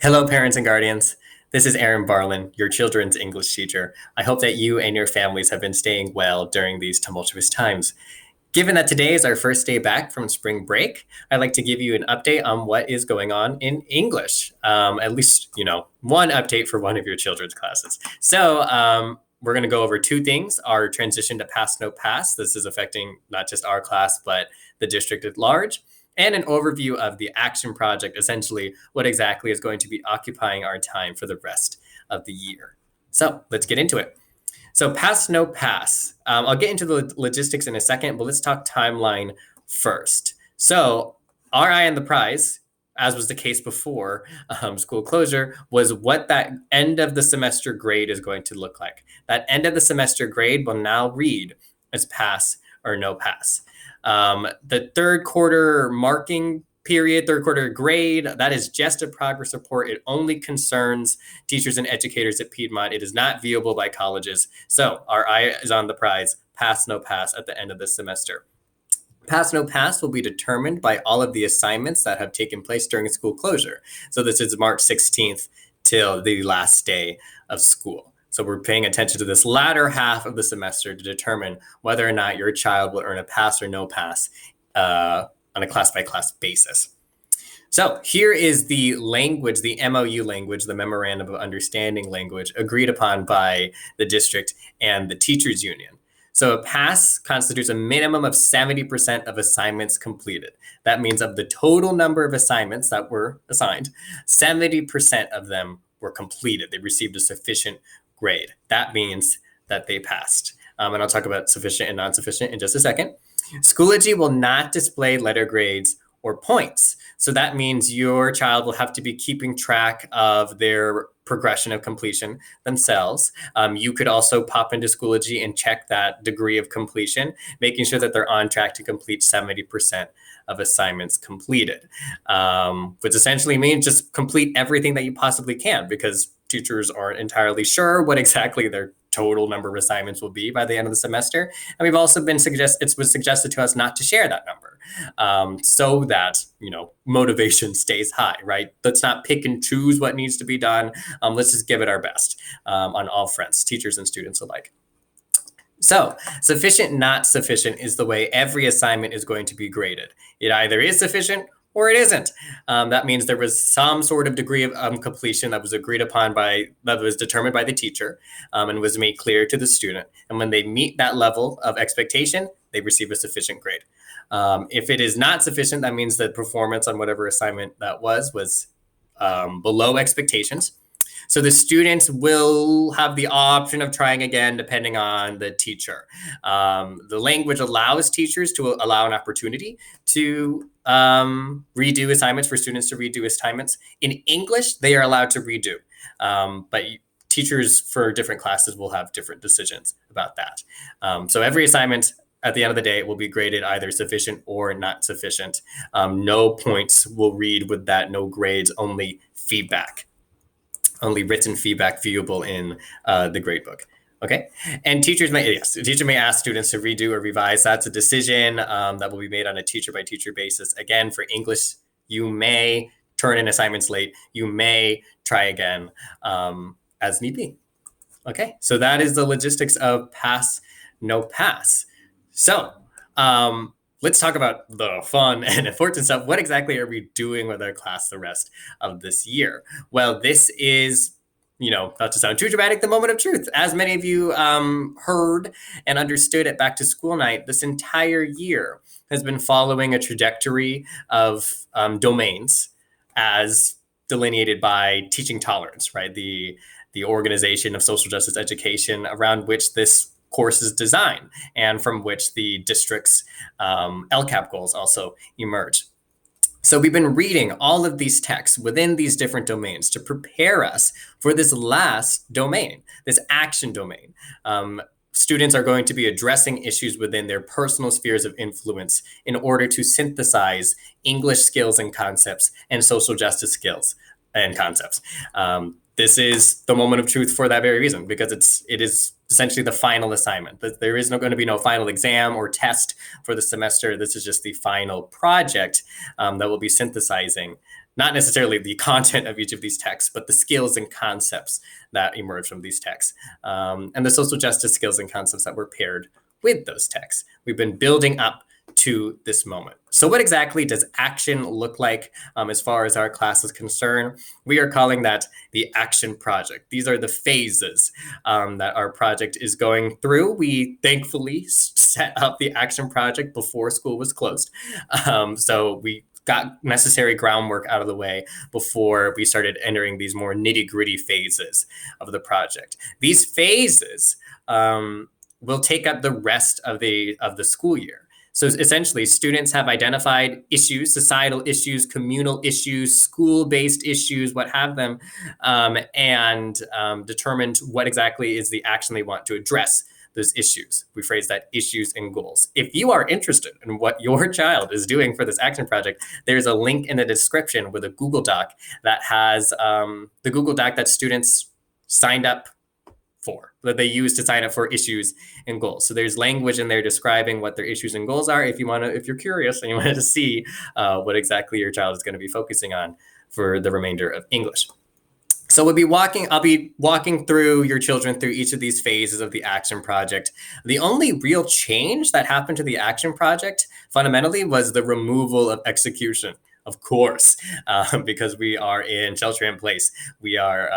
Hello, parents and guardians. This is Aaron Barlin, your children's English teacher. I hope that you and your families have been staying well during these tumultuous times. Given that today is our first day back from spring break, I'd like to give you an update on what is going on in English. At least, one update for one of your children's classes. So, we're going to go over two things: our transition to Pass No Pass. This is affecting not just our class, but the district at large, and an overview of the action project, essentially what exactly is going to be occupying our time for the rest of the year. So let's get into it. So Pass No Pass. I'll get into the logistics in a second, but let's talk timeline first. So our eye on the prize, as was the case before school closure, was what that end of the semester grade is going to look like. That end of the semester grade will now read as pass or no pass. The third quarter marking period, third quarter grade, that is just a progress report. It only concerns teachers and educators at Piedmont. It is not viewable by colleges. So our eye is on the prize: pass, no pass at the end of the semester. Pass, no pass will be determined by all of the assignments that have taken place during school closure. So this is March 16th till the last day of school. So we're paying attention to this latter half of the semester to determine whether or not your child will earn a pass or no pass on a class-by-class basis. So here is the language, the MOU language, the Memorandum of Understanding language agreed upon by the district and the teachers union. So a pass constitutes a minimum of 70% of assignments completed. That means of the total number of assignments that were assigned, 70% of them were completed. They received a sufficient grade. That means that they passed. And I'll talk about sufficient and non-sufficient in just a second. Schoology will not display letter grades or points. So that means your child will have to be keeping track of their progression of completion themselves. You could also pop into Schoology and check that degree of completion, making sure that they're on track to complete 70% of assignments completed, which essentially means just complete everything that you possibly can, because teachers aren't entirely sure what exactly their total number of assignments will be by the end of the semester. And we've also been it was suggested to us not to share that number, so that, motivation stays high, right? Let's not pick and choose what needs to be done. Let's just give it our best on all fronts, teachers and students alike. So sufficient, not sufficient is the way every assignment is going to be graded. It either is sufficient or it isn't. That means there was some sort of degree of completion that was agreed upon that was determined by the teacher, and was made clear to the student. And when they meet that level of expectation, they receive a sufficient grade. If it is not sufficient, that means that performance on whatever assignment that was below expectations. So the students will have the option of trying again, depending on the teacher. The language allows teachers to allow an opportunity to redo assignments, for students to redo assignments. In English, they are allowed to redo, but teachers for different classes will have different decisions about that. So every assignment at the end of the day will be graded either sufficient or not sufficient. No points will read with that, no grades, only feedback. Only written feedback viewable in the gradebook. Okay, and teacher may ask students to redo or revise. That's a decision that will be made on a teacher by teacher basis. Again, for English, you may turn in assignments late. You may try again as need be. Okay, so that is the logistics of pass, no pass. So let's talk about the fun and important stuff. What exactly are we doing with our class the rest of this year? Well, this is, not to sound too dramatic, the moment of truth. As many of you heard and understood at Back to School Night, this entire year has been following a trajectory of domains as delineated by Teaching Tolerance, right? The organization of social justice education around which this course is designed, and from which the district's LCAP goals also emerge. So we've been reading all of these texts within these different domains to prepare us for this last domain, this action domain. Students are going to be addressing issues within their personal spheres of influence in order to synthesize English skills and concepts and social justice skills and concepts. This is the moment of truth for that very reason, because it is essentially the final assignment. There is going to be no final exam or test for the semester. This is just the final project that will be synthesizing not necessarily the content of each of these texts, but the skills and concepts that emerge from these texts, and the social justice skills and concepts that were paired with those texts. We've been building up to this moment. So what exactly does action look like as far as our class is concerned? We are calling that the action project. These are the phases that our project is going through. We thankfully set up the action project before school was closed. So we got necessary groundwork out of the way before we started entering these more nitty-gritty phases of the project. These phases will take up the rest of the school year. So essentially, students have identified issues, societal issues, communal issues, school-based issues, what have them, and determined what exactly is the action they want to address those issues. We phrase that issues and goals. If you are interested in what your child is doing for this action project, there's a link in the description with a Google Doc that has the Google Doc that students signed up for, that they use to sign up for issues and goals. So there's language in there describing what their issues and goals are. If you're curious and you wanted to see what exactly your child is going to be focusing on for the remainder of English. So I'll be walking through your children through each of these phases of the action project. The only real change that happened to the action project fundamentally was the removal of execution, of course, because we are in shelter in place. We are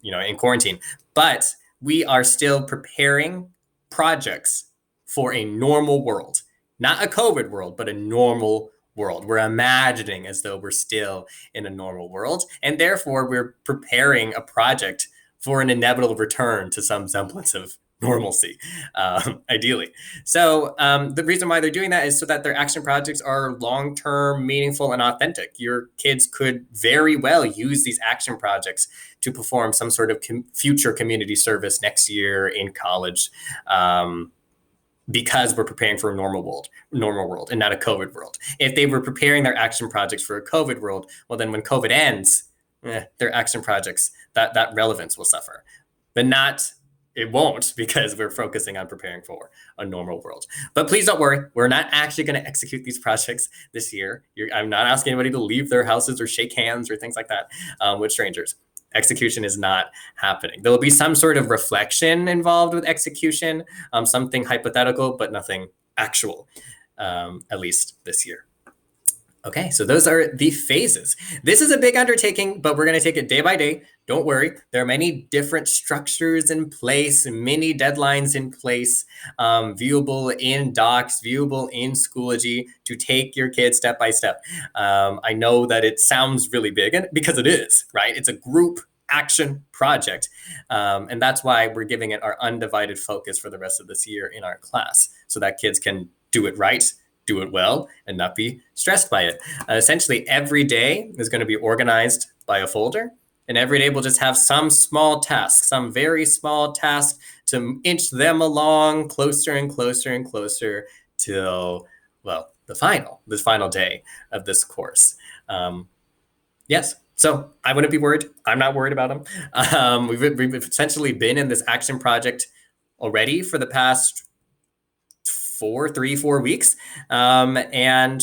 in quarantine, but we are still preparing projects for a normal world, not a COVID world, but a normal world. We're imagining as though we're still in a normal world, and therefore we're preparing a project for an inevitable return to some semblance of normalcy, ideally. So the reason why they're doing that is so that their action projects are long-term, meaningful, and authentic. Your kids could very well use these action projects to perform some sort of future community service next year in college, because we're preparing for a normal world and not a COVID world. If they were preparing their action projects for a COVID world, well, then when COVID ends, their action projects, that relevance will suffer. But it won't, because we're focusing on preparing for a normal world. But please don't worry. We're not actually going to execute these projects this year. I'm not asking anybody to leave their houses or shake hands or things like that with strangers. Execution is not happening. There will be some sort of reflection involved with execution, something hypothetical, but nothing actual, at least this year. Okay, so those are the phases. This is a big undertaking, but we're going to take it day by day. Don't worry. There are many different structures in place, many deadlines in place, viewable in docs, viewable in Schoology, to take your kids step by step. I know that it sounds really big, and because it is, right? It's a group action project. And that's why we're giving it our undivided focus for the rest of this year in our class, so that kids can do it right, do it well, and not be stressed by it. Essentially, every day is going to be organized by a folder, and every day we'll just have some small task, some very small task to inch them along closer and closer and closer till, well, the final day of this course. Yes. So I wouldn't be worried. I'm not worried about them. We've essentially been in this action project already for the past 4 weeks. And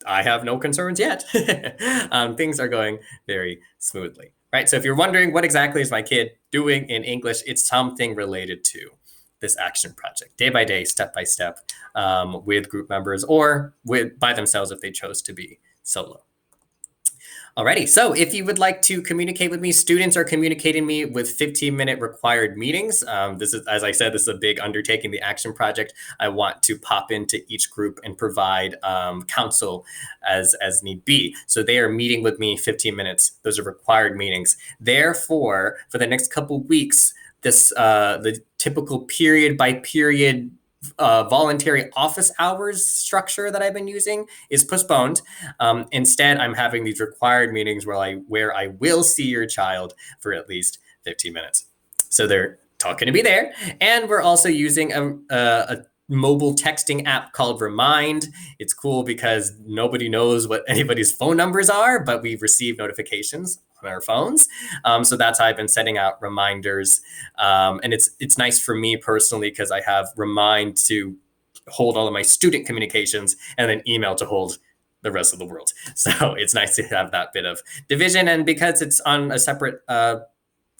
I have no concerns yet. Things are going very smoothly, right? So if you're wondering what exactly is my kid doing in English, it's something related to this action project, day by day, step by step, with group members or by themselves if they chose to be solo. Alrighty, so if you would like to communicate with me, students are communicating me with 15-minute required meetings. This is, as I said, this is a big undertaking, the action project. I want to pop into each group and provide counsel as need be. So they are meeting with me 15 minutes. Those are required meetings. Therefore, for the next couple weeks, the typical period by period voluntary office hours structure that I've been using is postponed. Instead, I'm having these required meetings where I will see your child for at least 15 minutes. So they're talking to me there. And we're also using a mobile texting app called Remind. It's cool because nobody knows what anybody's phone numbers are, but we receive notifications on our phones. So that's how I've been setting out reminders. And it's nice for me personally because I have Remind to hold all of my student communications and then email to hold the rest of the world. So it's nice to have that bit of division. And because it's on a separate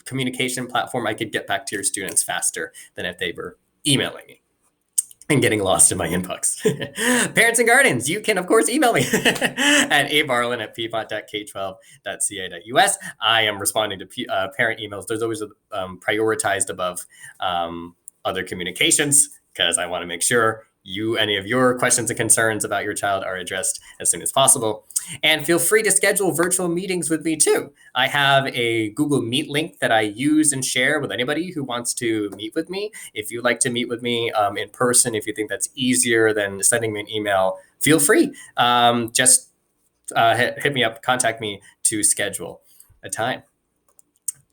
communication platform, I could get back to your students faster than if they were emailing me and getting lost in my inbox. Parents and guardians, you can, of course, email me at abarlin@piedmont.k12.ca.us. I am responding to parent emails. There's always prioritized above other communications because I want to make sure any of your questions and concerns about your child are addressed as soon as possible. And feel free to schedule virtual meetings with me too. I have a Google Meet link that I use and share with anybody who wants to meet with me. If you'd like to meet with me in person, if you think that's easier than sending me an email, feel free. Just hit me up, contact me to schedule a time.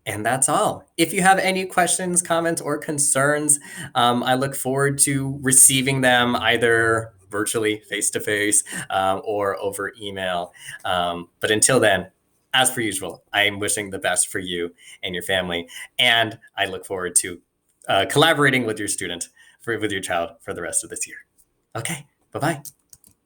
And that's all. If you have any questions, comments, or concerns, I look forward to receiving them either virtually, face-to-face, or over email. But until then, as per usual, I am wishing the best for you and your family. And I look forward to collaborating with your student, with your child for the rest of this year. Okay, bye-bye.